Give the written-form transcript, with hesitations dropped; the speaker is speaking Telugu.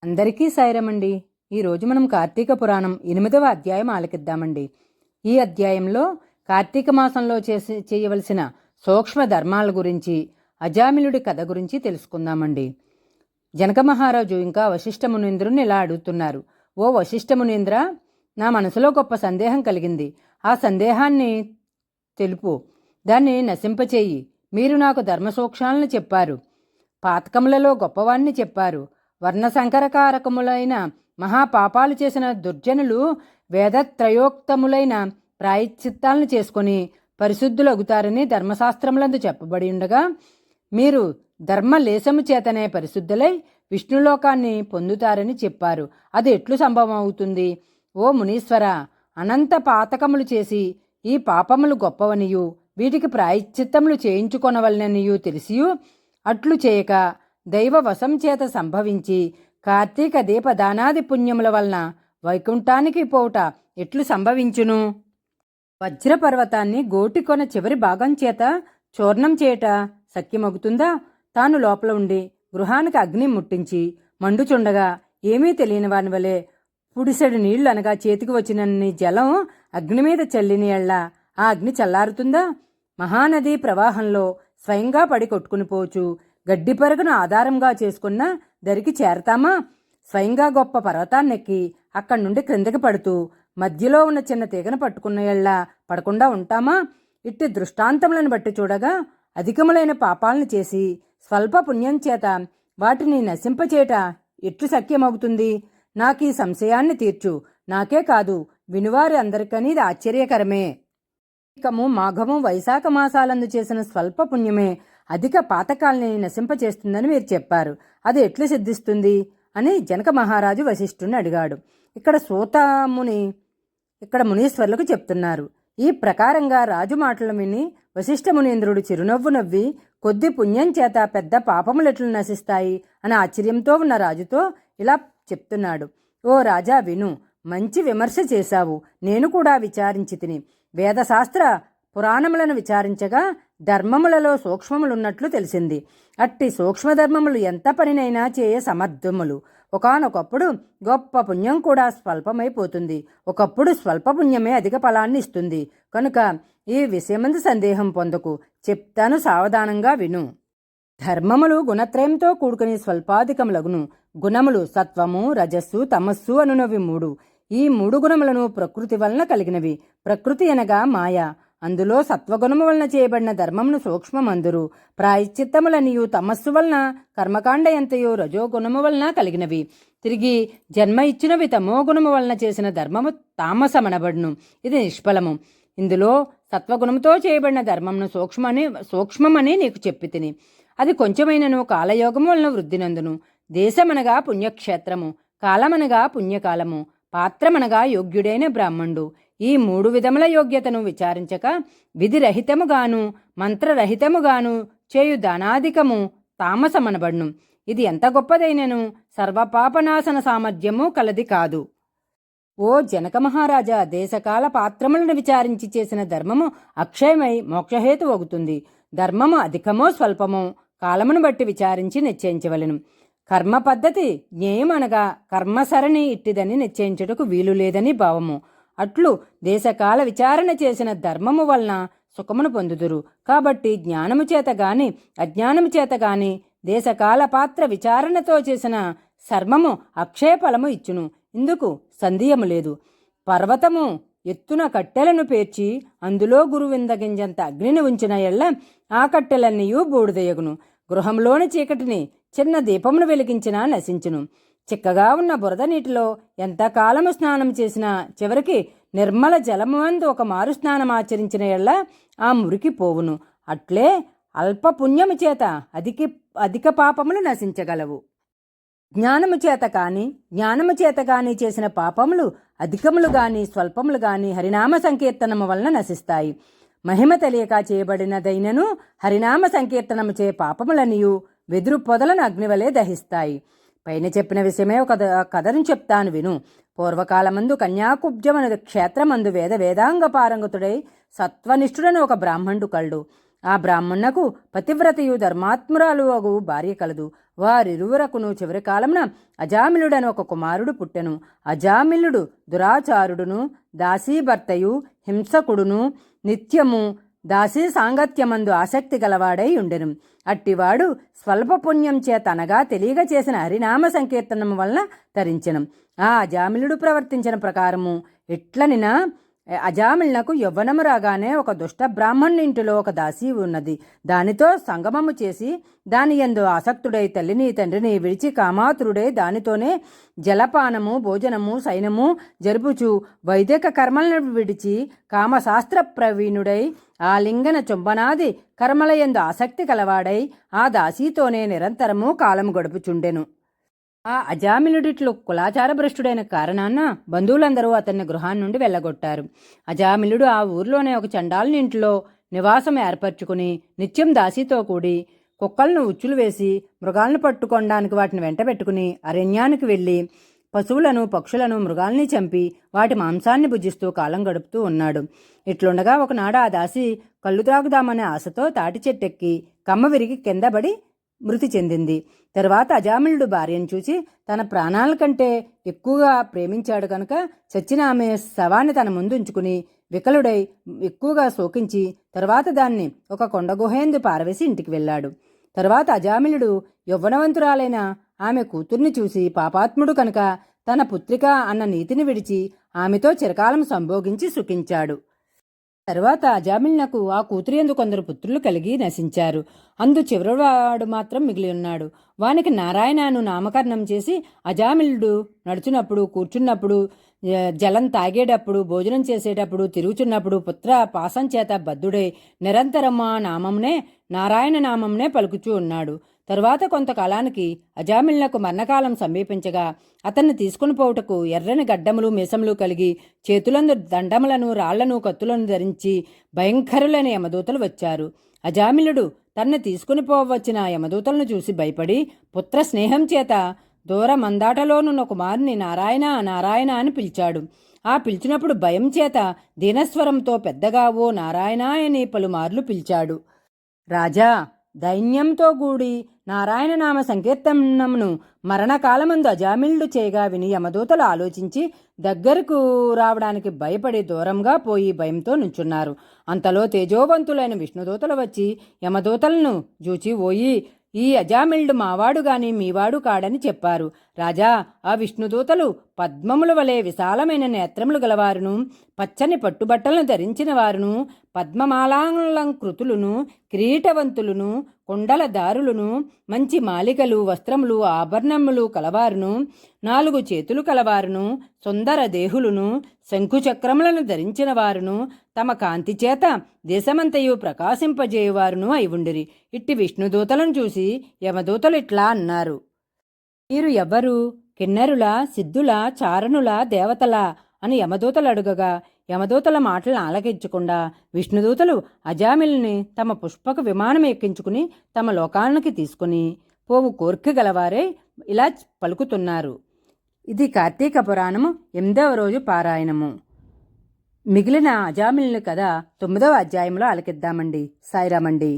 అందరికీ సాయిరామండి. ఈరోజు మనం కార్తీక పురాణం 8వ అధ్యాయం ఆలకిద్దామండి. ఈ అధ్యాయంలో కార్తీక మాసంలో చేయవలసిన సూక్ష్మ ధర్మాల గురించి, అజామిలుడి కథ గురించి తెలుసుకుందామండి. జనక మహారాజు ఇంకా వశిష్ఠ మునీంద్రుని ఇలా అడుగుతున్నారు. ఓ వశిష్ఠ మునీంద్ర, నా మనసులో గొప్ప సందేహం కలిగింది. ఆ సందేహాన్ని తెలుపు, దాన్ని నశింపచేయి. మీరు నాకు ధర్మసూక్ష్మాలను చెప్పారు, పాతకములలో గొప్పవాణ్ణి చెప్పారు. వర్ణసంకరకారకములైన మహాపాపాలు చేసిన దుర్జనులు వేదత్రయోక్తములైన ప్రాయశ్చిత్తాలను చేసుకుని పరిశుద్ధులగుతారని ధర్మశాస్త్రములందు చెప్పబడి ఉండగా, మీరు ధర్మలేశము చేతనే పరిశుద్ధులై విష్ణులోకాన్ని పొందుతారని చెప్పారు. అది ఎట్లు సంభవం అవుతుంది? ఓ మునీశ్వర, అనంత పాతకములు చేసి ఈ పాపములు గొప్పవనియు వీటికి ప్రాయశ్చిత్తములు చేయించుకొనవలననియు తెలిసియు అట్లు చేయక దైవ వశం చేత సంభవించి కార్తీక దీపదానాది పుణ్యముల వలన వైకుంఠానికి పోవుట ఎట్లు సంభవించును? వజ్రపర్వతాన్ని గోటికొన చివరి భాగం చేత చూర్ణం చేయట శక్యమగుతుందా? తాను లోపల ఉండి గృహానికి అగ్ని ముట్టించి మండుచుండగా ఏమీ తెలియని వాని వలె పుడిసెడు నీళ్లు అనగా చేతికి వచ్చినన్ని జలం అగ్ని మీద చల్లిని ఎళ్ళ ఆ అగ్ని చల్లారుతుందా? మహానది ప్రవాహంలో స్వయంగా పడి కొట్టుకుని పోచు గడ్డి పరుగును ఆధారంగా చేసుకున్న దరికి చేరతామా? స్వయంగా గొప్ప పర్వతాన్నెక్కి అక్కడి నుండి క్రిందకి పడుతూ మధ్యలో ఉన్న చిన్న తీగను పట్టుకున్న ఎళ్ళ పడకుండా ఉంటామా? ఇట్టి దృష్టాంతములను బట్టి చూడగా అధికములైన పాపాలను చేసి స్వల్ప పుణ్యం చేత వాటిని నశింపచేట ఎట్లు శక్యమవుతుంది? నాకీ సంశయాన్ని తీర్చు. నాకే కాదు, వినువారి అందరికని ఇది ఆశ్చర్యకరమే. కార్తీకము, మాఘము, వైశాఖ మాసాలందు చేసిన స్వల్ప పుణ్యమే అధిక పాతకాల్ని నశింపచేస్తుందని మీరు చెప్పారు. అది ఎట్లు సిద్ధిస్తుంది అని జనక మహారాజు వశిష్ఠుని అడిగాడు. ఇక్కడ మునీశ్వర్లకు చెప్తున్నారు. ఈ ప్రకారంగా రాజు మాటలు విని వశిష్ఠ మునీంద్రుడు చిరునవ్వు నవ్వి, కొద్ది పుణ్యం చేత పెద్ద పాపములెట్లు నశిస్తాయి అని ఆశ్చర్యంతో ఉన్న రాజుతో ఇలా చెప్తున్నాడు. ఓ రాజా, విను. మంచి విమర్శ చేశావు. నేను కూడా విచారించి తిని వేదశాస్త్ర పురాణములను విచారించగా ధర్మములలో సూక్ష్మములున్నట్లు తెలిసింది. అట్టి సూక్ష్మధర్మములు ఎంత పనినైనా చేయ సమర్థములు. ఒకానొకప్పుడు గొప్ప పుణ్యం కూడా స్వల్పమైపోతుంది. ఒకప్పుడు స్వల్ప పుణ్యమే అధిక ఫలాన్ని ఇస్తుంది. కనుక ఈ విషయమందు సందేహం పొందకు. చెప్తాను, సావధానంగా విను. ధర్మములు గుణత్రయంతో కూడుకుని స్వల్పాధికములగును. గుణములు సత్వము, రజస్సు, తమస్సు అనునవి 3. ఈ 3 గుణములను ప్రకృతి వలన కలిగినవి. ప్రకృతి అనగా మాయ. అందులో సత్వగుణము వలన చేయబడిన ధర్మమును సూక్ష్మమందురు. ప్రాయశ్చిత్తములనియు తమస్సు వలన కర్మకాండ ఎంతయో రజోగుణము వలన కలిగినవి. తిరిగి జన్మ ఇచ్చినవి తమో గుణము వలన చేసిన ధర్మము తామసమనబడును. ఇది నిష్ఫలము. ఇందులో సత్వగుణముతో చేయబడిన ధర్మమును సూక్ష్మమని నీకు చెప్పి తిని. అది కొంచెమైనను కాలయోగము వలన వృద్ధినందును. దేశమనగా పుణ్యక్షేత్రము, కాలమనగా పుణ్యకాలము, పాత్రమనగా యోగ్యుడైన బ్రాహ్మణుడు. ఈ 3 విధముల యోగ్యతను విచారించక విధిరహితముగాను మంత్రరహితముగాను చేయు దానాధికము తామసమనబడును. ఇది ఎంత గొప్పదైనను సర్వపాపనాశన సామర్థ్యము కలది కాదు. ఓ జనక మహారాజా, దేశకాల పాత్రములను విచారించి చేసిన ధర్మము అక్షయమై మోక్షహేతు అవుతుంది. ధర్మము అధికమో స్వల్పమో కాలమును బట్టి విచారించి నిశ్చయించవలెను. కర్మ పద్ధతి జ్ఞేయమనగా కర్మసరణి ఇట్టిదని నిశ్చయించుటకు వీలు లేదని భావము. అట్లు దేశకాల విచారణ చేసిన ధర్మము వలన సుఖమును పొందుదురు. కాబట్టి జ్ఞానము చేత గాని అజ్ఞానము చేత గాని దేశకాల పాత్ర విచారణతో చేసిన సర్మము అక్షయ ఫలము ఇచ్చును. ఇందుకు సందేహము లేదు. పర్వతము ఎత్తున కట్టెలను పేర్చి అందులో గురువిందగింజంత అగ్నిని ఉంచిన ఎళ్ళ ఆ కట్టెలన్నీయూ బూడిదయగును. గృహంలోని చీకటిని చిన్న దీపమును వెలిగించినా నశించును. చిక్కగా ఉన్న బురద నీటిలో ఎంతకాలము స్నానం చేసినా చివరికి నిర్మల జలమందు ఒక మారు స్నానం ఆచరించిన ఎళ్ళ ఆ మురికి పోవును. అట్లే అల్ప పుణ్యము చేత అధిక పాపములు నశించగలవు. జ్ఞానము చేత కాని చేసిన పాపములు అధికములు గాని స్వల్పములు గాని హరినామ సంకీర్తనము వలన నశిస్తాయి. మహిమ తెలియక చేయబడినదైనను హరినామ సంకీర్తనము చే పాపములనియు వెదురు పొదలను అగ్నివలే దహిస్తాయి. పైన చెప్పిన విషయమే ఒక కథను చెప్తాను, విను. పూర్వకాలమందు కన్యాకుబ్జమనది క్షేత్రమందు వేదాంగ పారంగతుడై సత్వనిష్ఠుడని ఒక బ్రాహ్మణుడు కలడు. ఆ బ్రాహ్మణునకు పతివ్రతయు ధర్మాత్మురాలు అగు భార్య కలదు. వారిరువురకును చివరి కాలమున అజామిలుడను ఒక కుమారుడు పుట్టెను. అజామిలుడు దురాచారుడును, దాసీభర్తయు, హింసకుడును, నిత్యము దాసీ సాంగత్యమందు ఆసక్తి గలవాడై ఉండెను. అట్టివాడు స్వల్ప పుణ్యం చేత అనగా తెలియక చేసిన హరినామ సంకీర్తనము వలన తరించెను. ఆ అజామిలుడు ప్రవర్తించిన ప్రకారము ఎట్లనినా అజామిళ్నకు యవ్వనము రాగానే ఒక దుష్ట బ్రాహ్మణుని ఇంటిలో ఒక దాసి ఉన్నది. దానితో సంగమము చేసి దాని యందు ఆసక్తుడై తల్లిని తండ్రిని విడిచి కామాతురుడై దానితోనే జలపానము భోజనము శయనము జరుపుచు వైదిక కర్మలను విడిచి కామశాస్త్ర ప్రవీణుడై ఆ లింగన చుంబనాది కర్మలయందు ఆసక్తి కలవాడై ఆ దాసీతోనే నిరంతరము కాలము గడుపుచుండెను. ఆ అజామిలుడిట్లు కులాచార భ్రష్టుడైన కారణాన బంధువులందరూ అతన్ని గృహాన్ని నుండి వెళ్ళగొట్టారు. అజామిలుడు ఆ ఊర్లోనే ఒక చండాలుని ఇంట్లో నివాసం ఏర్పరచుకుని నిత్యం దాసీతో కూడి కుక్కలను ఉచ్చులు వేసి మృగాలను పట్టుకోవడానికి వాటిని వెంట పెట్టుకుని అరణ్యానికి వెళ్ళి పశువులను పక్షులను మృగాల్ని చంపి వాటి మాంసాన్ని భుజిస్తూ కాలం గడుపుతూ ఉన్నాడు. ఇట్లుండగా ఒకనాడు ఆ దాసి కళ్ళు త్రాగుదామనే ఆశతో తాటి చెట్టెక్కి కమ్మ విరిగి కిందపడి మృతి చెందింది. తర్వాత అజామిలుడు భార్యను చూసి తన ప్రాణాల కంటే ఎక్కువగా ప్రేమించాడు కనుక చచ్చిన ఆమె శవాన్ని తన ముందు ఉంచుకుని వికలుడై ఎక్కువగా శోకించి తర్వాత దాన్ని ఒక కొండగుహేందు పారవేసి ఇంటికి వెళ్ళాడు. తర్వాత అజామిలుడు యవ్వనవంతురాలైన ఆమె కూతుర్ని చూసి పాపాత్ముడు కనుక తన పుత్రిక అన్న నీతిని విడిచి ఆమెతో చిరకాలం సంభోగించి సుఖించాడు. తరువాత అజామిలునకు ఆ కూతురియందు కొందరు పుత్రులు కలిగి నశించారు. అందు చివరివాడు మాత్రం మిగిలి ఉన్నాడు. వానికి నారాయణను నామకరణం చేసి అజామిలుడు నడుచున్నప్పుడు, కూర్చున్నప్పుడు, జలం తాగేటప్పుడు, భోజనం చేసేటప్పుడు, తిరుగుచున్నప్పుడు పుత్ర పాసం చేత బద్ధుడై నిరంతరం ఆ నామంనే నారాయణ నామంనే పలుకుచూ ఉన్నాడు. తరువాత కొంతకాలానికి అజామిలునకు మరణకాలం సమీపించగా అతన్ని తీసుకుని పోవుటకు ఎర్రని గడ్డములు మీసములు కలిగి చేతులందు దండములను రాళ్లను కత్తులను ధరించి భయంకరులైన యమదూతలు వచ్చారు. అజామిలుడు తన్ను తీసుకుని పోవచ్చిన యమదూతలను చూసి భయపడి పుత్ర స్నేహం చేత దూర మందాటలోనున్న కుమారుని నారాయణ నారాయణ అని పిలిచాడు. ఆ పిలిచినప్పుడు భయం చేత దీనస్వరంతో పెద్దగా ఓ నారాయణ అని పలుమార్లు పిలిచాడు. రాజా, దైన్యంతో కూడి నారాయణ నామ సంకీర్తనమును మరణకాలమందు అజామిలుడు చేయగా విని యమదూతలు ఆలోచించి దగ్గరకు రావడానికి భయపడి దూరంగా పోయి భయంతో నుంచున్నారు. అంతలో తేజోవంతులైన విష్ణుదూతలు వచ్చి యమదూతలను జూచి ఓయి ఈ అజామిలుడు మావాడు గాని మీవాడు కాడని చెప్పారు. రాజా, ఆ విష్ణుదూతలు పద్మముల వలె విశాలమైన నేత్రములు గలవారును, పచ్చని పట్టుబట్టలను ధరించిన వారును, పద్మమాలాలంకృతులను, కిరీటవంతులను, కుండలదారులను, మంచి మాలికలు, వస్త్రములు, ఆభరణములు కలవారును, 4 చేతులు కలవారును, సుందర దేహులను, శంఖుచక్రములను ధరించిన వారును, తమ కాంతి చేత దేశమంతయు ప్రకాశింపజేయువారును అయివుండిరి. ఇట్టి విష్ణుదూతలను చూసి యమదూతలు ఇట్లా అన్నారు: మీరు ఎవ్వరు? కిన్నెరుల, సిద్ధుల, చారణుల, దేవతల అని యమదూతలు అడుగగా యమదూతల మాటలను ఆలకించకుండా విష్ణుదూతలు అజామిలుని తమ పుష్పక విమానం ఎక్కించుకుని తమ లోకానికి తీసుకుని పోవు కోర్కె గలవారే ఇలా పలుకుతున్నారు. ఇది కార్తీక పురాణము 8వ రోజు పారాయణము. మిగిలిన అజామిలుని కథ 9వ అధ్యాయంలో ఆలకిద్దామండి. సాయిరామండి.